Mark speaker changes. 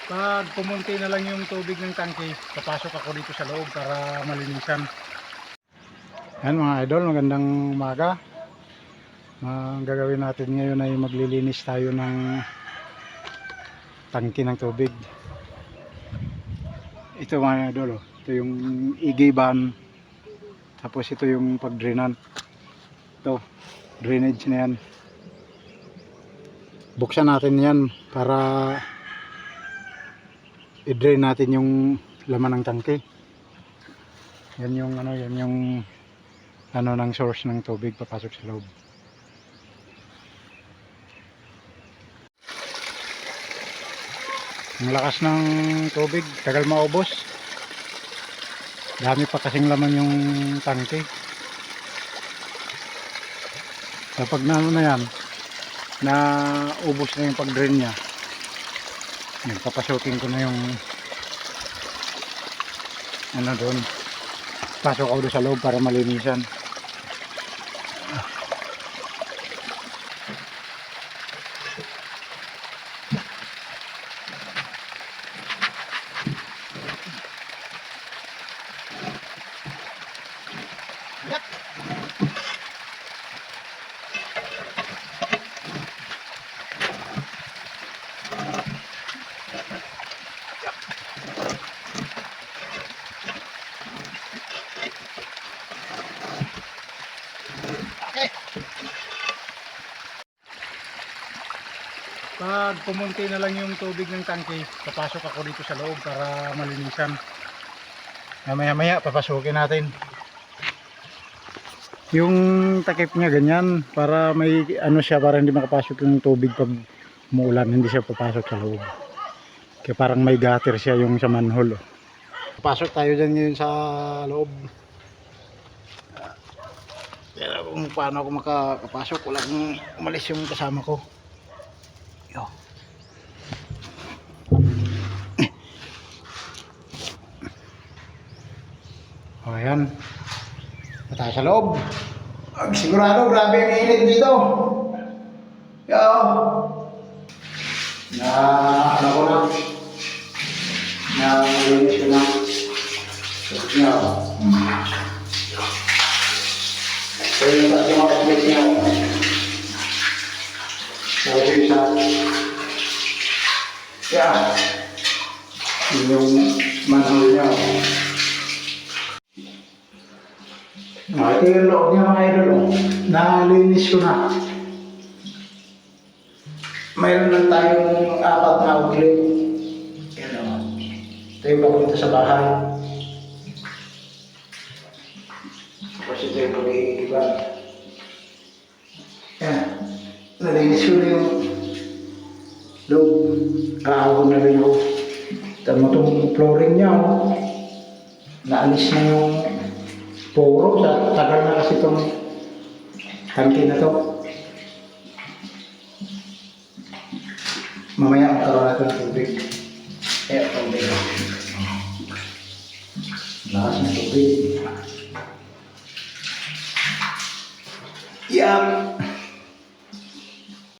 Speaker 1: Pag pumunti na lang yung tubig ng tangke, papasok ako dito sa loob para malinisan. Yan mga idol, magandang umaga. Ang gagawin natin ngayon ay maglilinis tayo ng tangke ng tubig. Ito mga idol, ito yung igiban. Tapos ito yung pagdrenan. Ito, drainage na yan. Buksan natin yan para i-drain natin yung laman ng tangke. Yan yung ng source ng tubig papasok sa loob. Ang lakas ng tubig, tagal maubos. Dami pa kasing laman yung tangke. Kapag na yan, na ubos na yung pag-drain niya, papasukin ko na yung doon. Pasok ako doon sa loob para malinisan. Pag pumunti na lang yung tubig ng tangke, papasok ako dito sa loob para malinisan. Maya papasukin natin. Yung takip niya ganyan, para may siya, para hindi makapasok yung tubig pag umuulan, hindi siya papasok sa loob. Kaya parang may gutter siya yung sa manhole. Papasok tayo dyan ngayon sa loob. Pero kung paano ako makapasok, walang umalis yung kasama ko. O ayan, mataas sa loob. Sigurado grabe ang init dito. Yo, na ano ko na malinis ko na. Yo, so yung mga kapit niya, sabi sa yung manhole niya. Ito yung loob niya mga idol. Nalinis ko na. Mayroon lang tayong 4 na outlet. Ito yung papunta sa bahay. Tapos ito yung pag-iiban. Yan. Nalinis ko na yung loob. Kaahon na rin ako. Tama itong flooring niya. Naalis na yung puro. Tagal na kasi itong tangke na ito. Mamaya magkaroon natin ng tubig. Tubig. Lakas ng tubig. Yan.